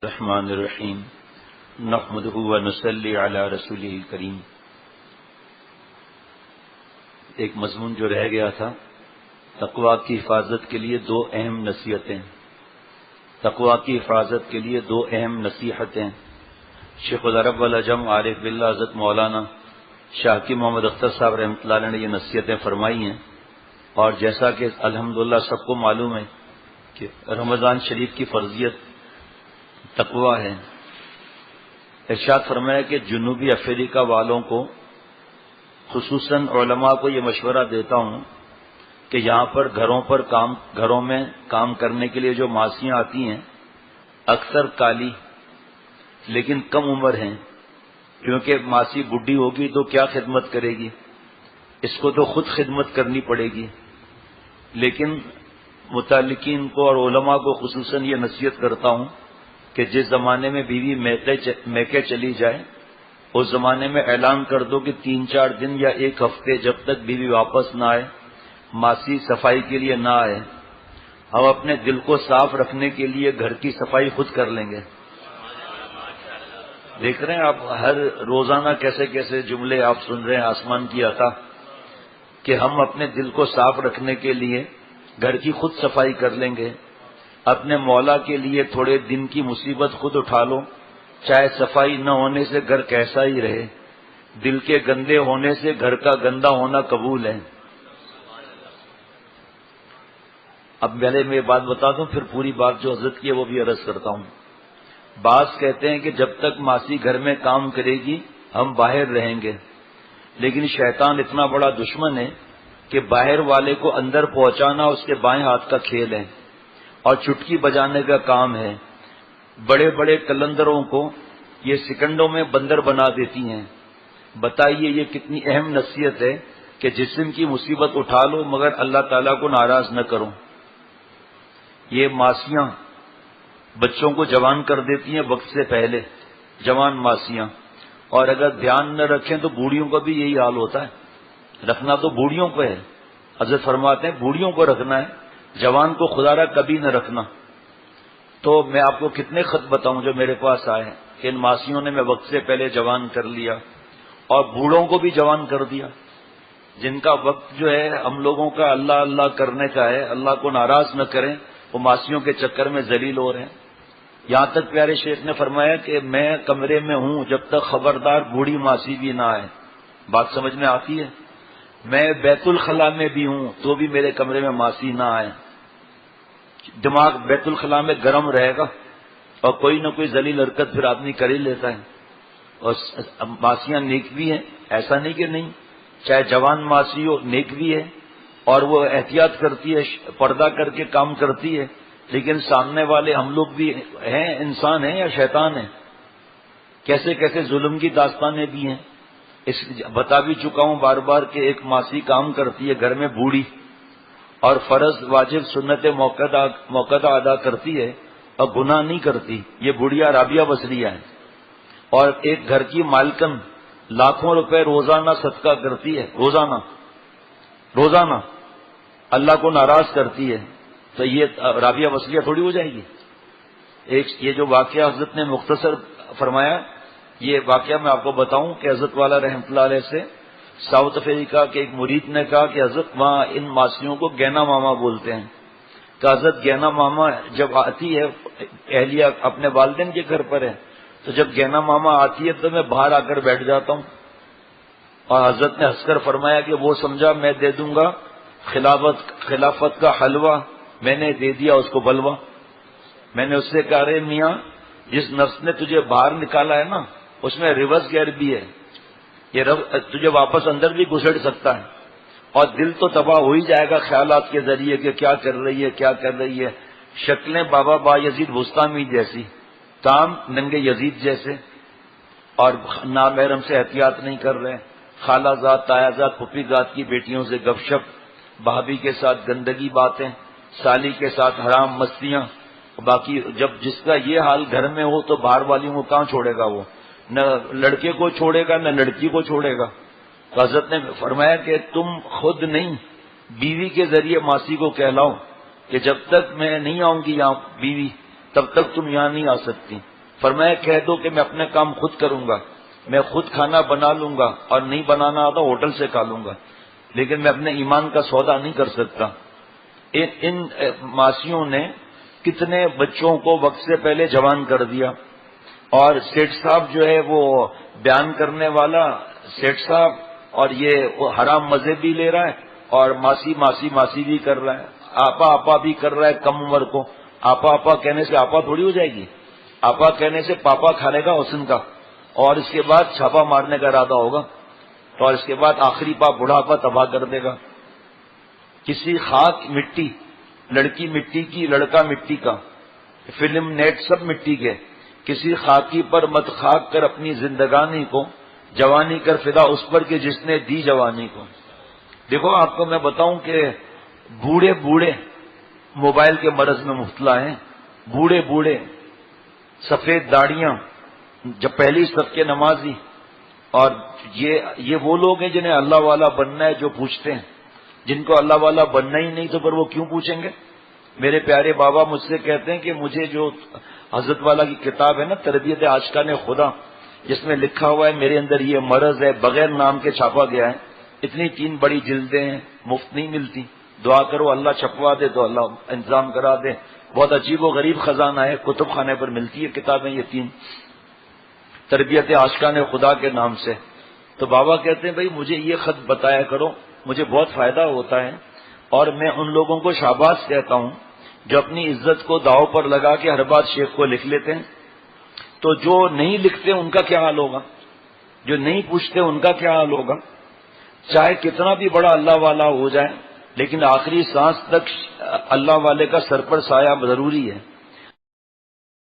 الرحمن الرحیم نحمده ونصلی علی رسوله الکریم۔ ایک مضمون جو رہ گیا تھا، تقویٰ کی حفاظت کے لیے دو اہم نصیحتیں۔ تقویٰ کی حفاظت کے لیے دو اہم نصیحتیں شیخ العرب والعجم عارف باللہ حضرت مولانا شاہ کی محمد اختر صاحب رحمۃ اللہ علیہ نے یہ نصیحتیں فرمائی ہیں، اور جیسا کہ الحمدللہ سب کو معلوم ہے کہ رمضان شریف کی فرضیت تقویٰ ہے۔ ارشاد فرمایا کہ جنوبی افریقہ والوں کو، خصوصاً علماء کو یہ مشورہ دیتا ہوں کہ یہاں پر گھروں میں کام کرنے کے لیے جو ماسیاں آتی ہیں، اکثر کالی لیکن کم عمر ہیں، کیونکہ ماسی بڈھی ہوگی تو کیا خدمت کرے گی، اس کو تو خود خدمت کرنی پڑے گی۔ لیکن متعلقین کو اور علماء کو خصوصاً یہ نصیحت کرتا ہوں کہ جس زمانے میں بیوی میکے چلی جائے، اس زمانے میں اعلان کر دو کہ 3-4 دن یا ایک ہفتے جب تک بیوی واپس نہ آئے، ماسی صفائی کے لیے نہ آئے، ہم اپنے دل کو صاف رکھنے کے لیے گھر کی صفائی خود کر لیں گے۔ دیکھ رہے ہیں آپ ہر روزانہ کیسے کیسے جملے آپ سن رہے ہیں آسمان کی عطا، کہ ہم اپنے دل کو صاف رکھنے کے لیے گھر کی خود صفائی کر لیں گے۔ اپنے مولا کے لیے تھوڑے دن کی مصیبت خود اٹھا لو، چاہے صفائی نہ ہونے سے گھر کیسا ہی رہے، دل کے گندے ہونے سے گھر کا گندا ہونا قبول ہے۔ اب پہلے میں یہ بات بتا دوں، پھر پوری بات جو حضرت کی ہے وہ بھی عرض کرتا ہوں۔ بعض کہتے ہیں کہ جب تک ماسی گھر میں کام کرے گی ہم باہر رہیں گے، لیکن شیطان اتنا بڑا دشمن ہے کہ باہر والے کو اندر پہنچانا اس کے بائیں ہاتھ کا کھیل ہے اور چٹکی بجانے کا کام ہے۔ بڑے بڑے قلندروں کو یہ سیکنڈوں میں بندر بنا دیتی ہیں۔ بتائیے یہ کتنی اہم نصیحت ہے کہ جسم کی مصیبت اٹھا لو مگر اللہ تعالیٰ کو ناراض نہ کرو۔ یہ ماسیاں بچوں کو جوان کر دیتی ہیں وقت سے پہلے، جوان ماسیاں، اور اگر دھیان نہ رکھیں تو بوڑھیوں کا بھی یہی حال ہوتا ہے۔ رکھنا تو بوڑھیوں کو ہے، حضرت فرماتے ہیں بوڑھیوں کو رکھنا ہے، جوان کو خدا را کبھی نہ رکھنا۔ تو میں آپ کو کتنے خط بتاؤں جو میرے پاس آئے کہ ان ماسیوں نے میں وقت سے پہلے جوان کر لیا، اور بوڑھوں کو بھی جوان کر دیا، جن کا وقت جو ہے ہم لوگوں کا اللہ اللہ کرنے کا ہے، اللہ کو ناراض نہ کریں، وہ ماسیوں کے چکر میں ذلیل ہو رہے ہیں۔ یہاں تک پیارے شیخ نے فرمایا کہ میں کمرے میں ہوں جب تک خبردار بوڑھی ماسی بھی نہ آئے۔ بات سمجھ میں آتی ہے؟ میں بیت الخلاء میں بھی ہوں تو بھی میرے کمرے میں ماسی نہ آئے۔ دماغ بیت الخلاء میں گرم رہے گا اور کوئی نہ کوئی ذلیل حرکت پھر آدمی کر ہی لیتا ہے۔ اور ماسیاں نیک بھی ہیں، ایسا نہیں کہ نہیں، چاہے جوان ماسی ہو نیک بھی ہے، اور وہ احتیاط کرتی ہے، پردہ کر کے کام کرتی ہے، لیکن سامنے والے ہم لوگ بھی ہیں، انسان ہیں یا شیطان ہیں، کیسے کیسے ظلم کی داستانیں بھی ہیں۔ اس بتا بھی چکا ہوں بار بار کہ ایک ماسی کام کرتی ہے گھر میں بوڑھی، اور فرض واجب سنت موقدہ ادا کرتی ہے اور گناہ نہیں کرتی، یہ بڑھیا رابعہ بصریہ ہے۔ اور ایک گھر کی مالکن لاکھوں روپے روزانہ صدقہ کرتی ہے، روزانہ اللہ کو ناراض کرتی ہے، تو یہ رابعہ بصریہ تھوڑی ہو جائے گی۔ یہ جو واقعہ حضرت نے مختصر فرمایا، یہ واقعہ میں آپ کو بتاؤں کہ حضرت والا رحمۃ اللہ علیہ سے ساؤتھ افریقہ کے ایک مرید نے کہا کہ حضرت وہاں ان ماسیوں کو گینا ماما بولتے ہیں، کہ حضرت گینا ماما جب آتی ہے، اہلیہ اپنے والدین کے گھر پر ہے، تو جب گینا ماما آتی ہے تو میں باہر آ کر بیٹھ جاتا ہوں۔ اور حضرت نے ہنس کر فرمایا کہ وہ سمجھا میں دے دوں گا خلافت کا حلوہ، میں نے دے دیا اس کو بلوا۔ میں نے اس سے کہا رے میاں، جس نفس نے تجھے باہر نکالا ہے نا، اس میں ریورس گیئر بھی ہے، یہ تجھے واپس اندر بھی گھسڑ سکتا ہے، اور دل تو تباہ ہو ہی جائے گا خیالات کے ذریعے کہ کیا کر رہی ہے کیا کر رہی ہے۔ شکلیں بابا با یزید بستامی جیسی، کام ننگے یزید جیسے، اور نامحرم سے احتیاط نہیں کر رہے، خالہ زاد تایا زاد پھپھی زاد کی بیٹیوں سے گپ شپ، بھابھی کے ساتھ گندگی باتیں، سالی کے ساتھ حرام مستیاں۔ باقی جب جس کا یہ حال گھر میں ہو تو باہر والیوں کو کہاں چھوڑے گا، وہ نہ لڑکے کو چھوڑے گا نہ لڑکی کو چھوڑے گا۔ تو حضرت نے فرمایا کہ تم خود نہیں، بیوی کے ذریعے ماسی کو کہلاؤ کہ جب تک میں نہیں آؤں گی یہاں بیوی، تب تک تم یہاں نہیں آ سکتی۔ فرمایا کہہ دو کہ میں اپنے کام خود کروں گا، میں خود کھانا بنا لوں گا، اور نہیں بنانا آتا ہوٹل سے کھا لوں گا، لیکن میں اپنے ایمان کا سودا نہیں کر سکتا۔ ان ماسیوں نے کتنے بچوں کو وقت سے پہلے جوان کر دیا، اور سیٹھ صاحب جو ہے وہ بیان کرنے والا سیٹھ صاحب، اور یہ حرام مزے بھی لے رہا ہے اور ماسی ماسی ماسی بھی کر رہا ہے، آپا آپا بھی کر رہا ہے کم عمر کو۔ آپا آپا کہنے سے آپا تھوڑی ہو جائے گی، آپا کہنے سے پاپا کھا لے گا حسن کا، اور اس کے بعد چھاپا مارنے کا ارادہ ہوگا، اور اس کے بعد آخری پاپ بڑھاپا تباہ کر دے گا۔ کسی خاک مٹی، لڑکی مٹی کی، لڑکا مٹی کا، فلم نیٹ سب مٹی کے، کسی خاکی پر مت خاک کر اپنی زندگانی کو، جوانی کر فدا اس پر کہ جس نے دی جوانی کو۔ دیکھو آپ کو میں بتاؤں کہ بوڑھے بوڑھے موبائل کے مرض میں مبتلا ہیں، بوڑھے بوڑھے سفید داڑیاں، جب پہلی صف کے نمازی، اور یہ وہ لوگ ہیں جنہیں اللہ والا بننا ہے جو پوچھتے ہیں، جن کو اللہ والا بننا ہی نہیں تو پھر وہ کیوں پوچھیں گے؟ میرے پیارے بابا مجھ سے کہتے ہیں کہ مجھے جو حضرت والا کی کتاب ہے نا تربیت عاشقان خدا، جس میں لکھا ہوا ہے میرے اندر یہ مرض ہے، بغیر نام کے چھاپا گیا ہے، اتنی 3 بڑی جلدیں ہیں، مفت نہیں ملتی، دعا کرو اللہ چھپوا دے تو اللہ انتظام کرا دے، بہت عجیب و غریب خزانہ ہے، کتب خانے پر ملتی ہے کتابیں یہ 3، تربیت عاشقان خدا کے نام سے۔ تو بابا کہتے ہیں بھائی مجھے یہ خط بتایا کرو، مجھے بہت فائدہ ہوتا ہے، اور میں ان لوگوں کو شاباش کہتا ہوں جو اپنی عزت کو داؤ پر لگا کے ہر بات شیخ کو لکھ لیتے ہیں۔ تو جو نہیں لکھتے ان کا کیا حال ہوگا، جو نہیں پوچھتے ان کا کیا حال ہوگا؟ چاہے کتنا بھی بڑا اللہ والا ہو جائے، لیکن آخری سانس تک اللہ والے کا سر پر سایہ ضروری ہے۔